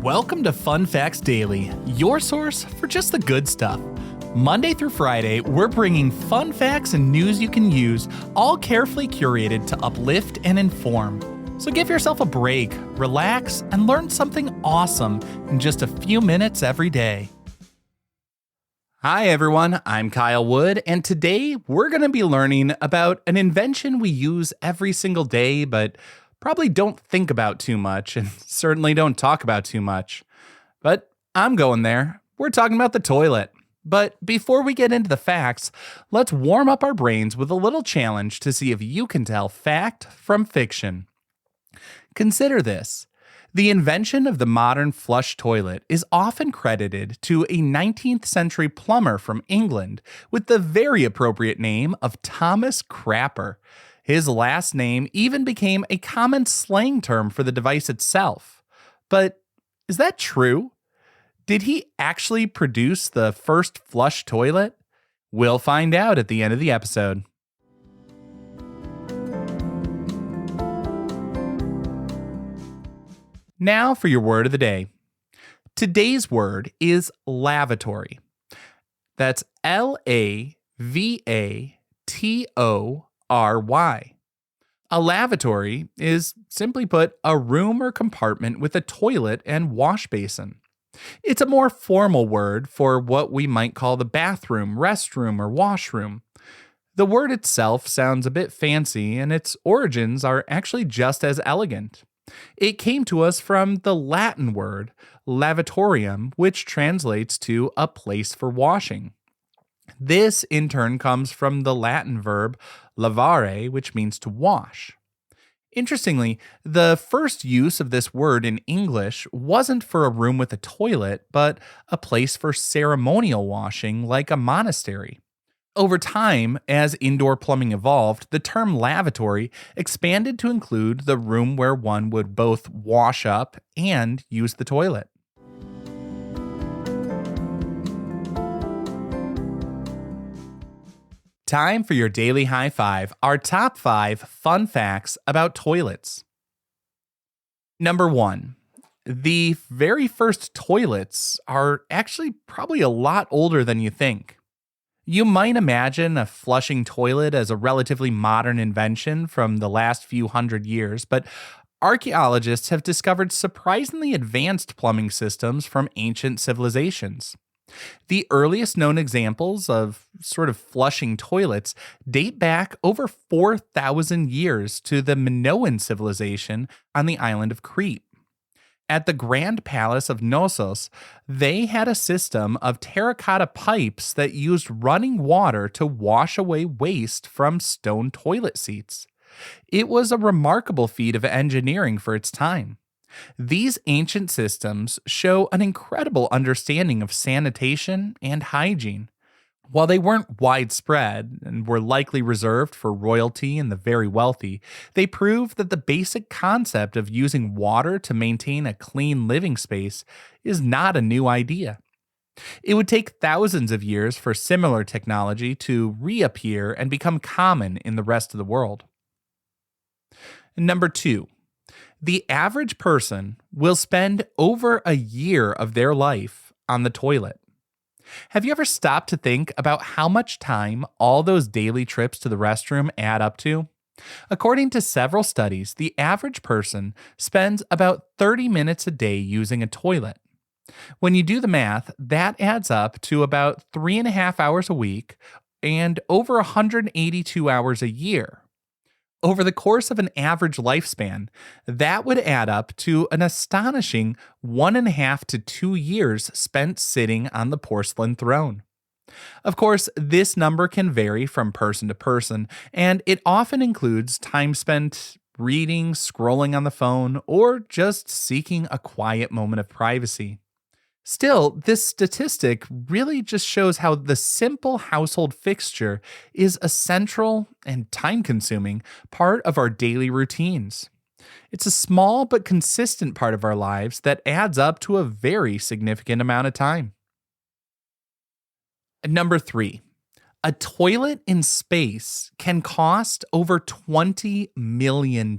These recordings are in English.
Welcome to Fun Facts Daily, your source for just the good stuff. Monday through Friday, we're bringing fun facts and news you can use, all carefully curated to uplift and inform. So give yourself a break, relax, and learn something awesome in just a few minutes every day. Hi everyone, I'm Kyle Wood, and today we're going to be learning about an invention we use every single day, but probably don't think about too much and certainly don't talk about too much. But I'm going there. We're talking about the toilet. But before we get into the facts, let's warm up our brains with a little challenge to see if you can tell fact from fiction. Consider this. The invention of the modern flush toilet is often credited to a 19th century plumber from England with the very appropriate name of Thomas Crapper. His last name even became a common slang term for the device itself. But is that true? Did he actually produce the first flush toilet? We'll find out at the end of the episode. Now for your word of the day. Today's word is lavatory. That's Lavatory. A lavatory is, simply put, a room or compartment with a toilet and wash basin. It's a more formal word for what we might call the bathroom, restroom, or washroom. The word itself sounds a bit fancy, and its origins are actually just as elegant. It came to us from the Latin word lavatorium, which translates to a place for washing. This, in turn, comes from the Latin verb lavare, which means to wash. Interestingly, the first use of this word in English wasn't for a room with a toilet, but a place for ceremonial washing like a monastery. Over time, as indoor plumbing evolved, the term lavatory expanded to include the room where one would both wash up and use the toilet. Time for your daily high five, our top 5 fun facts about toilets. Number 1. The very first toilets are actually probably a lot older than you think. You might imagine a flushing toilet as a relatively modern invention from the last few hundred years, but archaeologists have discovered surprisingly advanced plumbing systems from ancient civilizations. The earliest known examples of sort of flushing toilets date back over 4,000 years to the Minoan civilization on the island of Crete. At the Grand Palace of Knossos, they had a system of terracotta pipes that used running water to wash away waste from stone toilet seats. It was a remarkable feat of engineering for its time. These ancient systems show an incredible understanding of sanitation and hygiene. While they weren't widespread and were likely reserved for royalty and the very wealthy, they prove that the basic concept of using water to maintain a clean living space is not a new idea. It would take thousands of years for similar technology to reappear and become common in the rest of the world. Number 2. The average person will spend over a year of their life on the toilet. Have you ever stopped to think about how much time all those daily trips to the restroom add up to? According to several studies, the average person spends about 30 minutes a day using a toilet. When you do the math, that adds up to about 3.5 hours a week and over 182 hours a year. Over the course of an average lifespan, that would add up to an astonishing 1.5 to 2 years spent sitting on the porcelain throne. Of course, this number can vary from person to person, and it often includes time spent reading, scrolling on the phone, or just seeking a quiet moment of privacy. Still, this statistic really just shows how the simple household fixture is a central and time-consuming part of our daily routines. It's a small but consistent part of our lives that adds up to a very significant amount of time. Number 3. A toilet in space can cost over $20 million.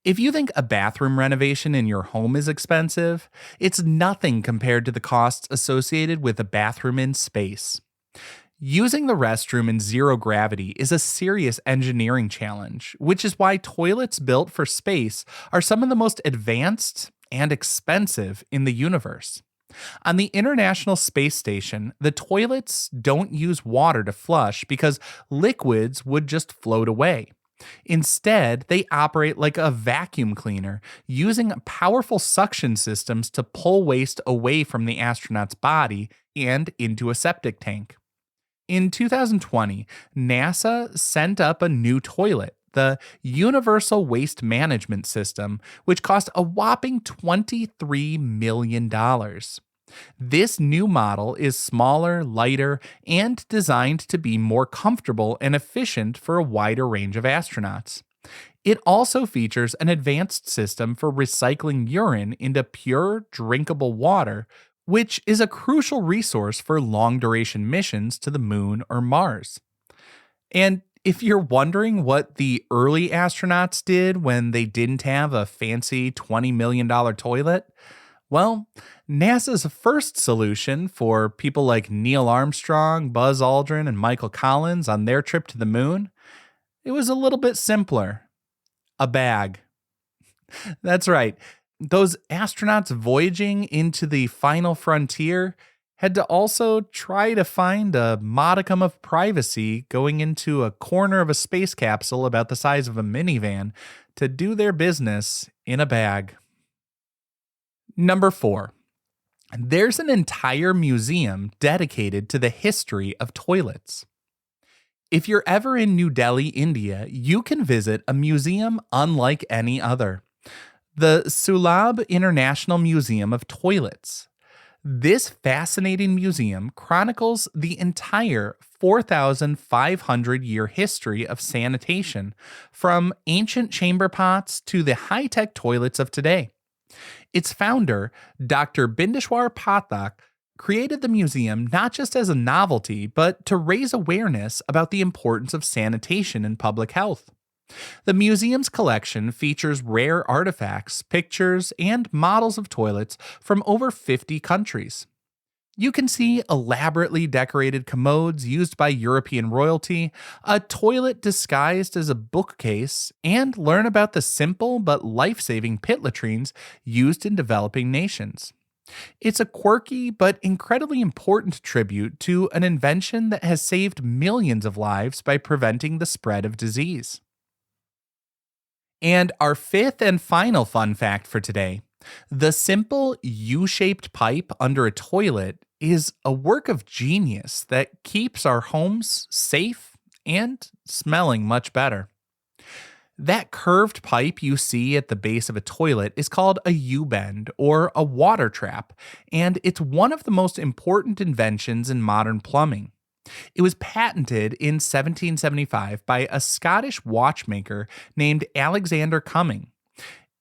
If you think a bathroom renovation in your home is expensive, it's nothing compared to the costs associated with a bathroom in space. Using the restroom in zero gravity is a serious engineering challenge, which is why toilets built for space are some of the most advanced and expensive in the universe. On the International Space Station, the toilets don't use water to flush because liquids would just float away. Instead, they operate like a vacuum cleaner, using powerful suction systems to pull waste away from the astronaut's body and into a septic tank. In 2020, NASA sent up a new toilet, the Universal Waste Management System, which cost a whopping $23 million. This new model is smaller, lighter, and designed to be more comfortable and efficient for a wider range of astronauts. It also features an advanced system for recycling urine into pure, drinkable water, which is a crucial resource for long duration missions to the moon or Mars. And if you're wondering what the early astronauts did when they didn't have a fancy $20 million toilet, well, NASA's first solution for people like Neil Armstrong, Buzz Aldrin, and Michael Collins on their trip to the moon, it was a little bit simpler. A bag. That's right. Those astronauts voyaging into the final frontier had to also try to find a modicum of privacy going into a corner of a space capsule about the size of a minivan to do their business in a bag. Number 4. There's an entire museum dedicated to the history of toilets. If you're ever in New Delhi, India, you can visit a museum unlike any other. The Sulabh International Museum of Toilets. This fascinating museum chronicles the entire 4,500-year history of sanitation, from ancient chamber pots to the high-tech toilets of today. Its founder, Dr. Bindeshwar Pathak, created the museum not just as a novelty, but to raise awareness about the importance of sanitation in public health. The museum's collection features rare artifacts, pictures, and models of toilets from over 50 countries. You can see elaborately decorated commodes used by European royalty, a toilet disguised as a bookcase, and learn about the simple but life-saving pit latrines used in developing nations. It's a quirky but incredibly important tribute to an invention that has saved millions of lives by preventing the spread of disease. And our fifth and final fun fact for today: the simple U-shaped pipe under a toilet is a work of genius that keeps our homes safe and smelling much better. That curved pipe you see at the base of a toilet is called a U-bend or a water trap, and it's one of the most important inventions in modern plumbing. It was patented in 1775 by a Scottish watchmaker named Alexander Cumming.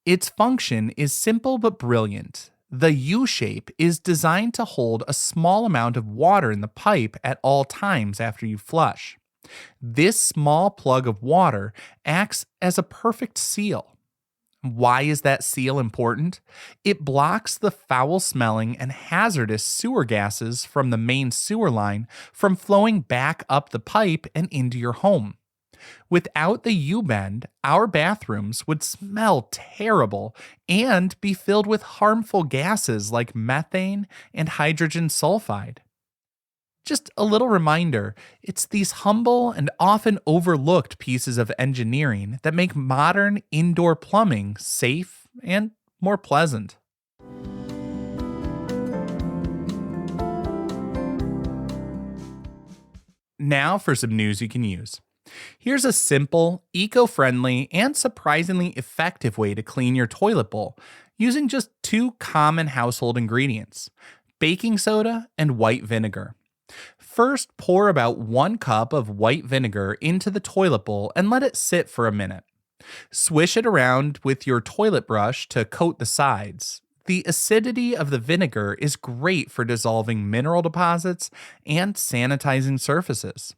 Its function is simple but brilliant. The U-shape is designed to hold a small amount of water in the pipe at all times after you flush. This small plug of water acts as a perfect seal. Why is that seal important? It blocks the foul-smelling and hazardous sewer gases from the main sewer line from flowing back up the pipe and into your home. Without the U-bend, our bathrooms would smell terrible and be filled with harmful gases like methane and hydrogen sulfide. Just a little reminder, it's these humble and often overlooked pieces of engineering that make modern indoor plumbing safe and more pleasant. Now for some news you can use. Here's a simple, eco-friendly, and surprisingly effective way to clean your toilet bowl using just 2 common household ingredients: baking soda and white vinegar. First, pour about 1 cup of white vinegar into the toilet bowl and let it sit for a minute. Swish it around with your toilet brush to coat the sides. The acidity of the vinegar is great for dissolving mineral deposits and sanitizing surfaces.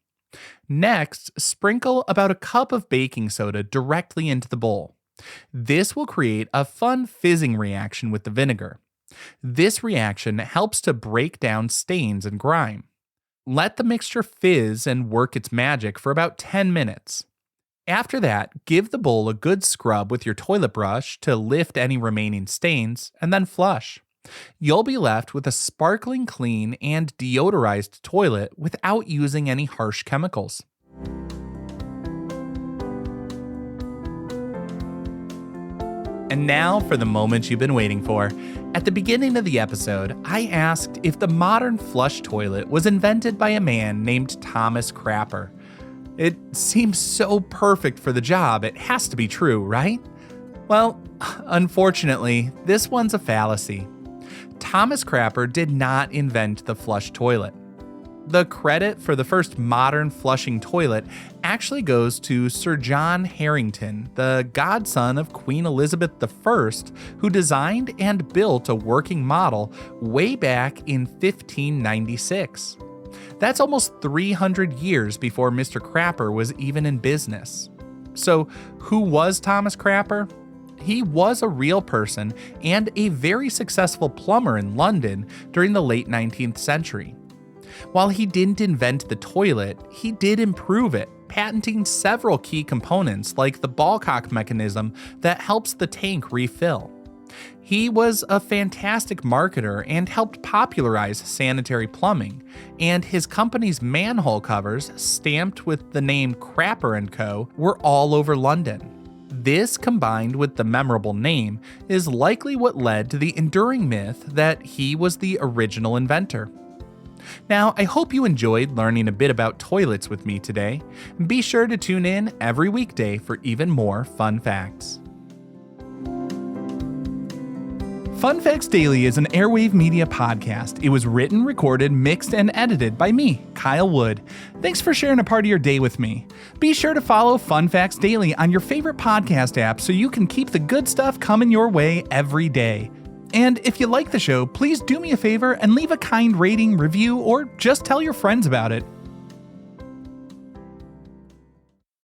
Next, sprinkle about a cup of baking soda directly into the bowl. This will create a fun fizzing reaction with the vinegar. This reaction helps to break down stains and grime. Let the mixture fizz and work its magic for about 10 minutes. After that, give the bowl a good scrub with your toilet brush to lift any remaining stains, and then flush. You'll be left with a sparkling clean and deodorized toilet without using any harsh chemicals. And now for the moment you've been waiting for. At the beginning of the episode, I asked if the modern flush toilet was invented by a man named Thomas Crapper. It seems so perfect for the job, it has to be true, right? Well, unfortunately, this one's a fallacy. Thomas Crapper did not invent the flush toilet. The credit for the first modern flushing toilet actually goes to Sir John Harington, the godson of Queen Elizabeth I, who designed and built a working model way back in 1596. That's almost 300 years before Mr. Crapper was even in business. So, who was Thomas Crapper? He was a real person and a very successful plumber in London during the late 19th century. While he didn't invent the toilet, he did improve it, patenting several key components like the ballcock mechanism that helps the tank refill. He was a fantastic marketer and helped popularize sanitary plumbing, and his company's manhole covers, stamped with the name Crapper & Co., were all over London. This, combined with the memorable name, is likely what led to the enduring myth that he was the original inventor. Now, I hope you enjoyed learning a bit about toilets with me today. Be sure to tune in every weekday for even more fun facts. Fun Facts Daily is an Airwave Media podcast. It was written, recorded, mixed, and edited by me, Kyle Wood. Thanks for sharing a part of your day with me. Be sure to follow Fun Facts Daily on your favorite podcast app so you can keep the good stuff coming your way every day. And if you like the show, please do me a favor and leave a kind rating, review, or just tell your friends about it.